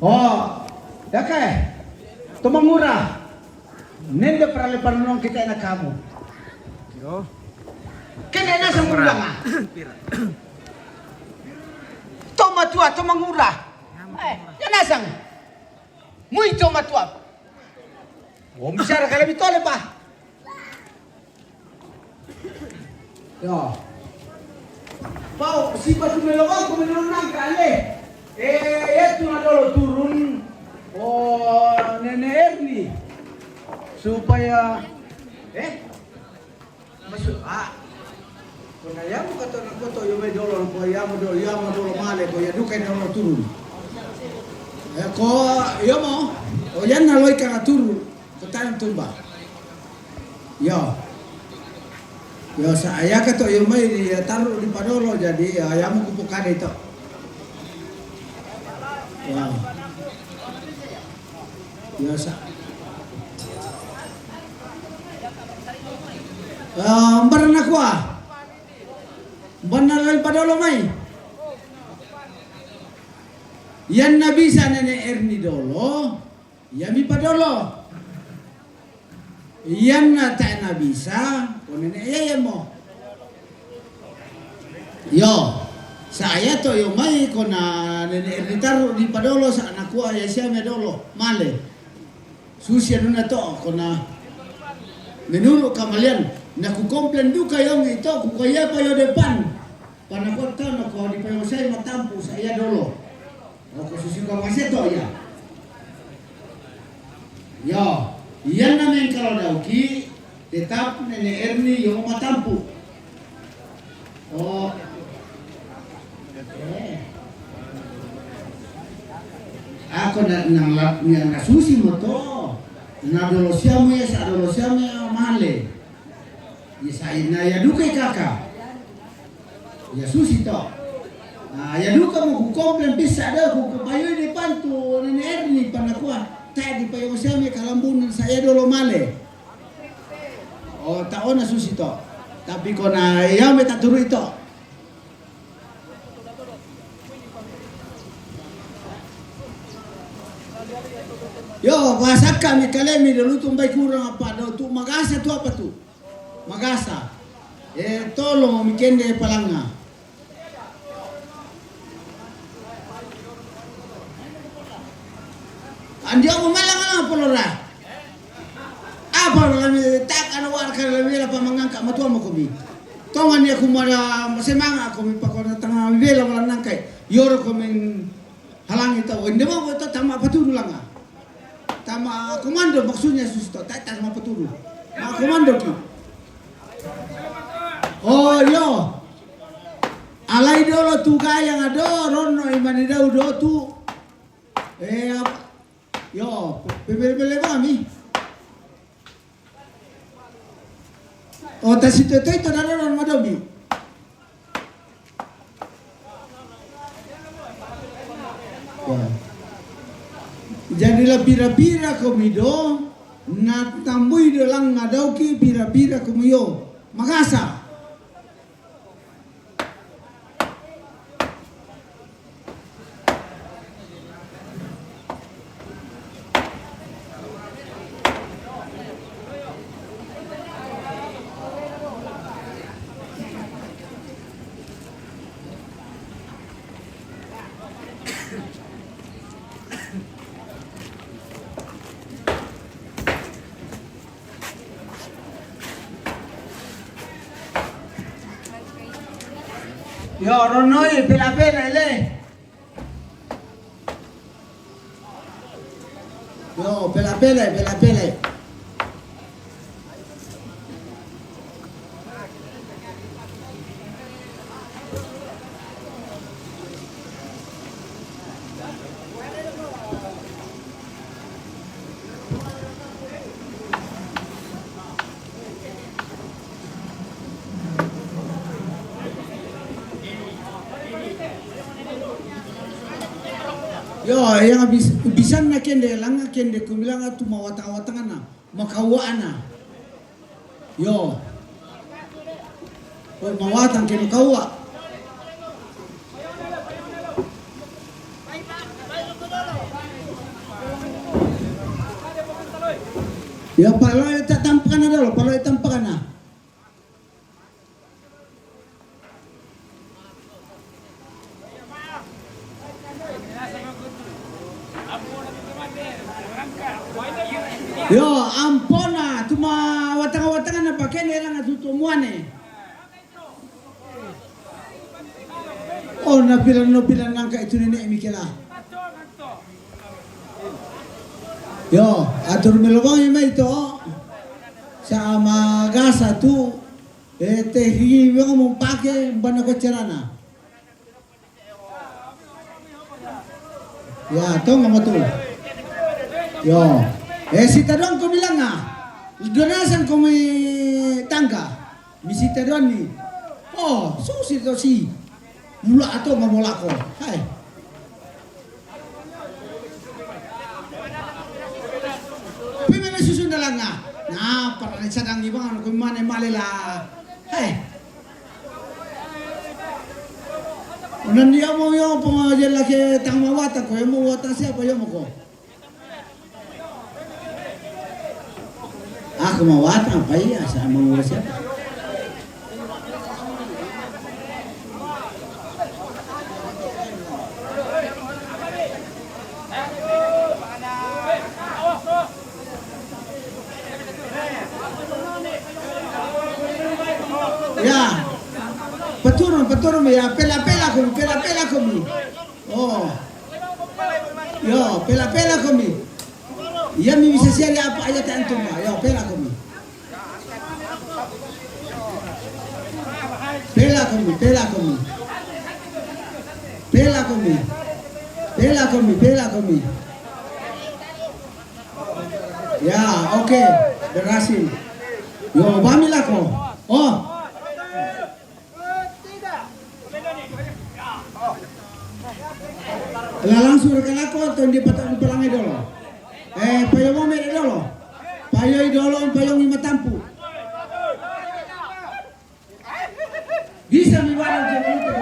Oh, ya kay, tumangura. Nenda para lepanon kita na kamu. Yo. Kaya na sa mura nga. Toma tua, tumangura. Yan asang. Muy toma tua. Oh, bicara ka lebih tole pa. Yo. Pau, si pa tumelong nang kale. Itu na dolo turun Nenek Erni supaya masuk kung ayaw mo kato ng koto yung may dolo ko ayaw mo dolo mali ko ya dukay na mo turun ko ayaw mo o yan na loy ka na turun ko tayong tumba yo sa ayaw kato yung may taruh di padolo jadi ayaw mo kupukan ito. Wow. Biasa. Barang aku benar lagi padolo mai. Yan na bisa Nenek Erni dolo, yami padolo. Yan na tak na bisa, ko Nenek Yaya mo. Yo. Saya to yung may ko na nitaruh di padolo sa anak ko ay siya may dolo male susia na to ko na menurut kamalian na kukomplain du kayo ito kung kaya pa yo depan panakot ka na ko di pa yo saya matampu sa iya dolo o ko susi ko kasi to ya yo iyan namin kalau daw ki tetap Nenek Erni yung matampu oh ako na susi mo to na dolo siya mo ya sa dolo siya mo male ya na ya dukay kaka ya susi to ya duka mo kukomplain bisa ada ku payo di pantu Nenek Erni panakua tadi payo siya mo kalambunan saya dolo male oh taon na susi to tapi ko na ya may taturo ito. Yo, bahasa kami kalemi dulu tumbay kurang apa do tu magasa tu apa tu? Magasa. Tolong mikende palanga. Andia mo malang polora. Apa lami tak ano war ka lami la pamangangka matua mo kubi. Tongan niya kumara masemanga kumi pakona tanga bela wala nangkay. Yoro kumin halang ito. Hindi mo ito tama patulo lang tama komando maksudnya susto tak sama peturu komando ki oh yo alai dolo tu yang ada rono imani dau do tu yo pebele mami oh tasito itu dalo ron madobi jadilah bira-bira komido na tambui dalang ngadau ki bira-bira komiyo magasa yo ronoi pela ele yo pela yo yang bisa na kende langa kende kumilang atu mawata-watanga na makawa na Yo. Oh, mawatang kinukawa. Ya, kalau tampakan na dulu, kalau tampakan na. Yo, ampon na, tuma watang-watangan na pakai nila nga tutumuan eh. Oh, napilan nangka itu nenek mikila. Yo, atur melobang ima ito sa magasa tu tehi yung mong pake bana ko cerana. Ya, to nga matul. Yo, si tadon ko bilang nga, donasan ko may tangga. Misita doon ni. Oh, susi to si. Mula ato mamula ko. Hai. Pimana susun na lang nga. Na, para sadang ibang ano kung malila. Hai. Nandiyan mo yung pangajal laki tang mawata ko. Yung mawata siya pa yung ko. Ako mawata pa iya sa mga siya. Ya, paturun ya, pela kami. Oh, yo, pela kami. Ya mi bisa siya apa ayat antum ba? Yo, pela kami. Pela kami. Ya, oke, berhasil. Yo, bamila ko. Oh. Langsung rekan aku atau di patang pelangnya dulu. Payung mau merek dulu. Payung dulu, payung 5 tampu. Bisa mibarang jadi itu.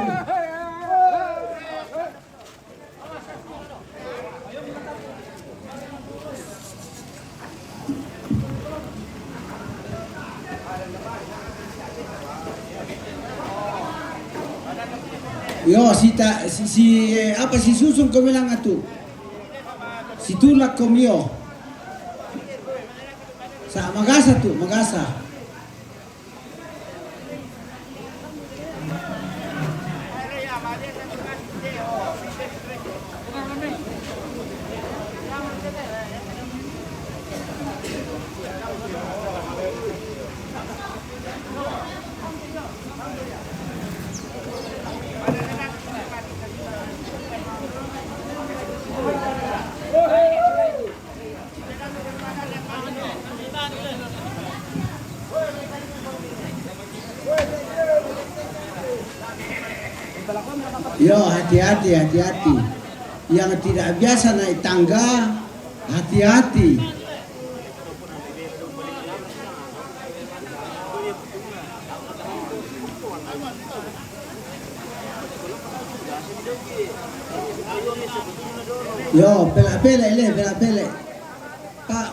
Yo, si susung ko bilang atu. Si tulak ko miyo. Sa magasa tu, magasa. Yo, hati-hati. Yang tidak biasa naik tangga, hati-hati. Yo, pela.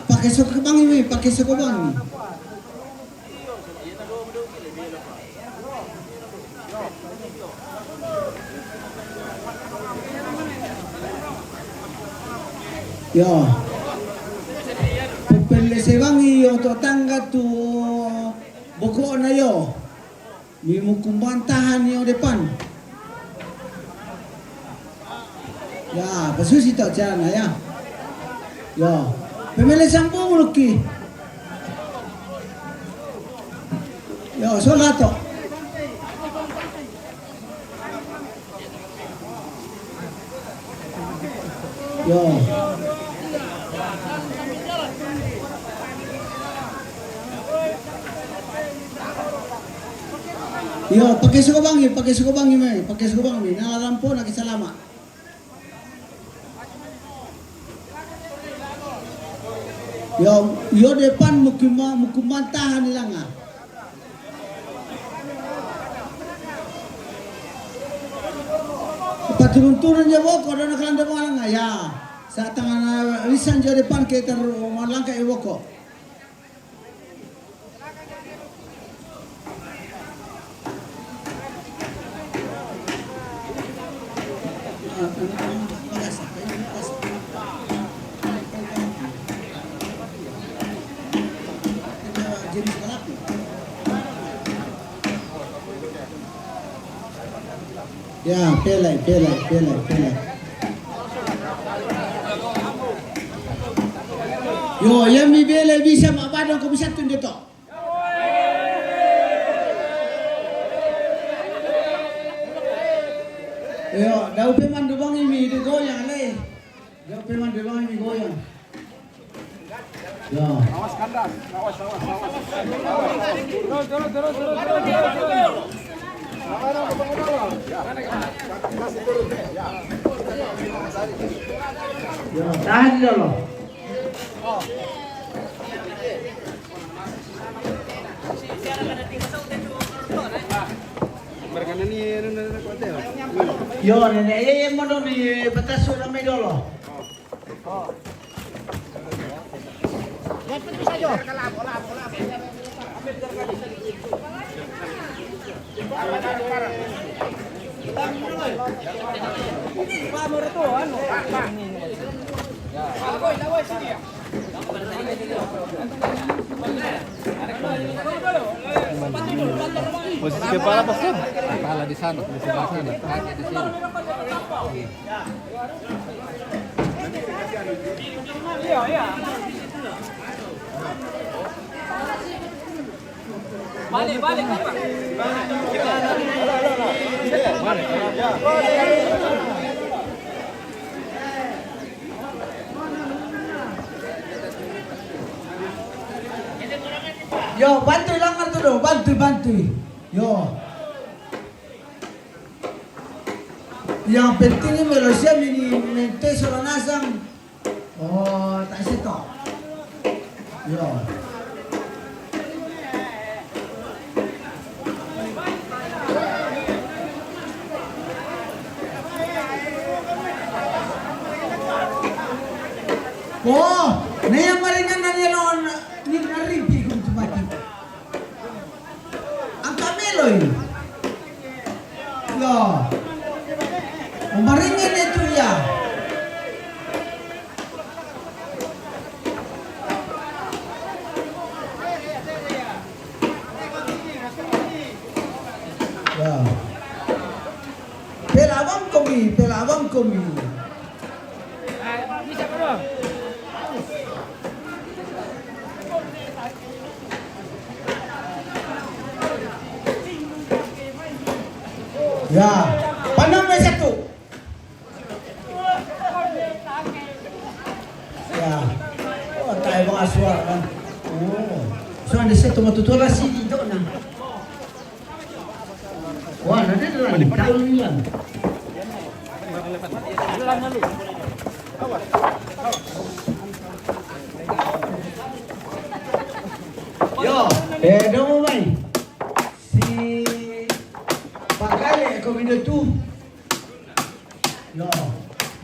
Pakai sokobang ini, pakai sokobang. Yo, pupili sewangi yo to tangga tu buku na yo, mimukumbantahan yo depan. Ya, pasusi to jalan ya. Yo, pemilih sampo muluki. Yo, solato. Yo. Yo, pakai suko bangi, nalarampo nakisalama. Yo depan mukumantahan nila nga. Sa turun-turun niya woko, doon nakalanda mo nga ya. Sa tangan lisan niya depan kita malangka iwoko. Ya, pelai. Yo, yang mi pelai bisa mak badang ko bisa tunjuk to. Yo, daw peman dubang imi itu goyang le. Daw peman dubang imi goyang. Yo. Awas kandas, awas. Terus. Tahan dulu. Yo, nenek mau di batas sudah main dulu. Posisi kepala pasir. Kepala di sana, di sebelah sini, kaki di sini. Iya. Balik. Yo, bantu langan tu dong, bantu. Yo. Yang penting ni Malaysia ini mente soal nasang. Oh, tak situ. Yo. Oh, na yang maringan na niya noon ni narimpi kung tumati. Ang kameloy. Yo. Maringan na ito niya. Yo. Pelawang komi. Bisa apa? Ya, pandang na satu. Ya, oh tayo mga suara kan. Oh, so ada satu matutulas si dito na. Wah, nanti lang. Tayo niyan. Yo, domo mai. Si Pagkali, kung tu. Yo.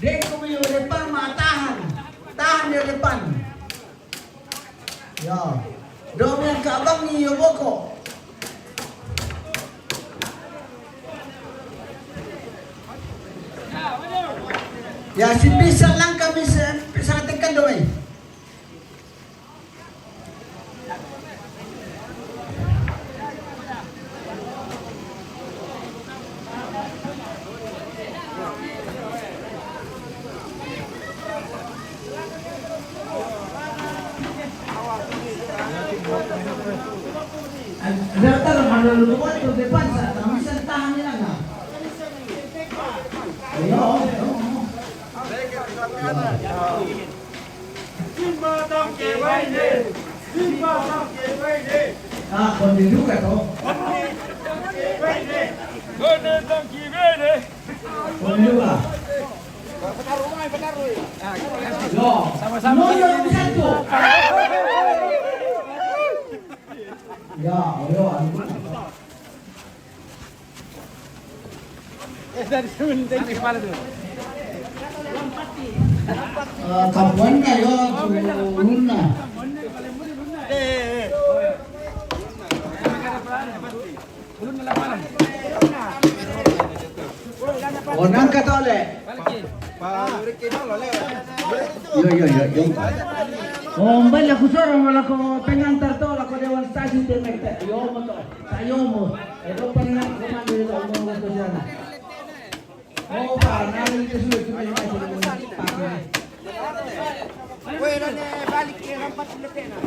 Dek kung yung depan matahan. Tahan di depan. Yo. Domo yang kabang ni yung boko. Ya, si bisa lang kami sa tingkan doon. Datang maluluwat to depan sa tamisan tahan nila nga. Ayo. Simba tangke waine. Ah, kondilu ka to. Kondilu ka. Yo, sama-sama. No, yung satu. Ya, ayo. Kapuan na yo, tulun na. Onang ka tole. Yo. Oh, mbala ko soro wala ko pengantar to la ko dewan stasi de mekte. Yo mo to. Sayo mo. Ito pa rin ang komando dito ang mga to sana. Oh, para namin ito sulit ko yung Bueno, balik ke rampat lepena.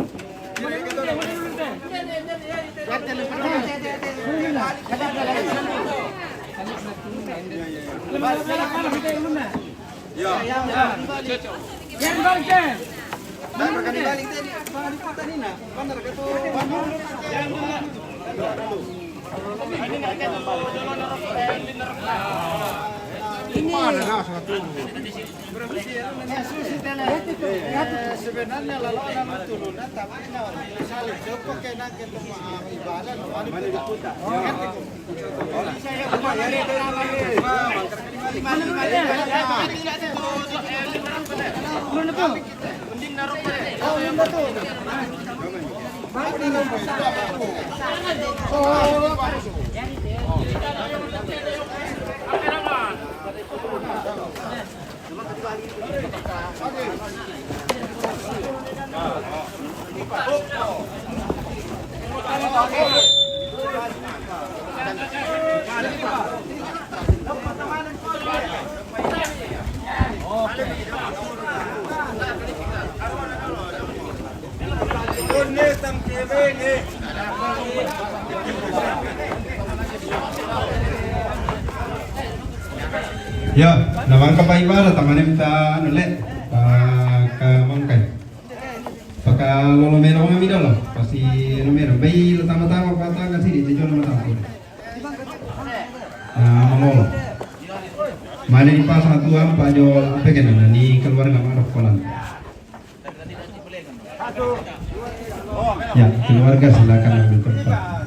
Sebenarnya laluan turunan tapi saling jepok kena kita ibadah mana diputar. Ya, namang kapaiba tamanim ta ano le mangkay. Pagka lolo meron kami dolo, pasti ano meron. Bay tama-tama patagan sini dijo na matao. Mangolo. Mana ni pas satu am pa jo apa kenan ni keluarga marok kolan. Ya, keluarga silakan ambil tempat.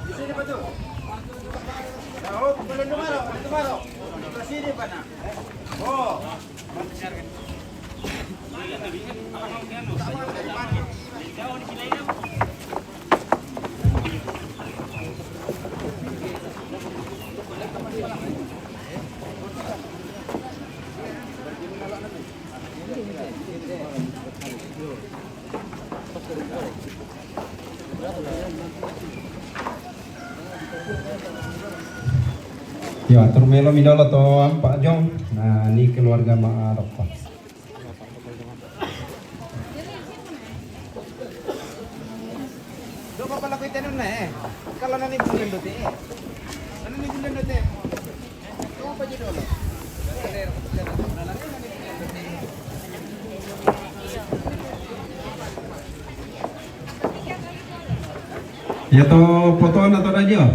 Ya, turmelo midolo to Pak Jong. Nah, ini keluarga Ma'aruf Pak. Do pa pala ko itanon na Kalau nani bulan dote Nani bulan dote. Do pa jid dolo. Ya to fotoan atau radio.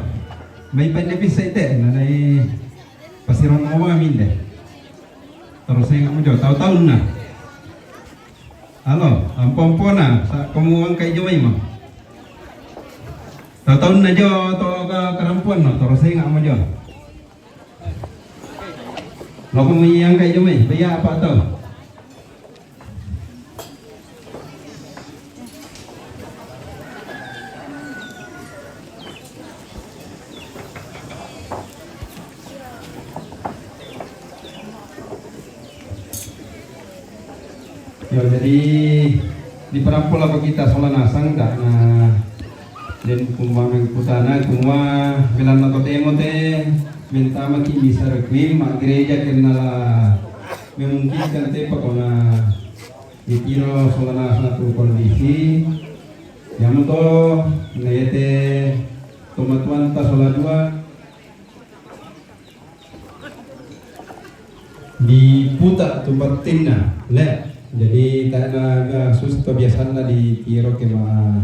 May panipis sa ite, nanay pasiron mo mga minde. Terus saya mo jo, tahu-tahu na. Halo, ang pompo na sa kumuwang kay Jomay mo. Tahu-tahu na jo to karampuan no, terus saya mo jo. Lo kumiyang kay Jomay, baya apa to? Ya, jadi di perampol apa kita soal nasang tak na dan kumang kusana kumwa bilang nato temo te minta maki bisa rekwim mak gereja kenala memungkinkan te pakona ditiro soal nasang tu kondisi yang to nete tomatuan ta soal dua diputar tempat tinna le. Jadi tak ada sus kebiasaan lah di tiro ke ma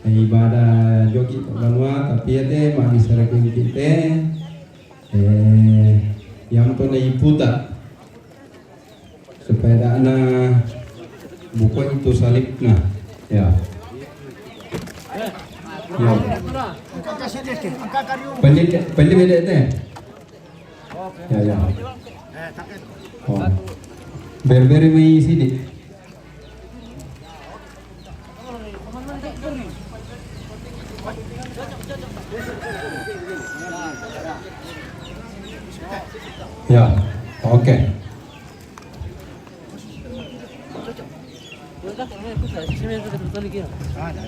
ibadah joki banua tapi ada ma bisa rekin kita yang tu na iputa supaya tak na buku itu salib na ya. Pendek teh. Ya ya. Oh. Berberi may sidik. Ya, oke. Ah, dah.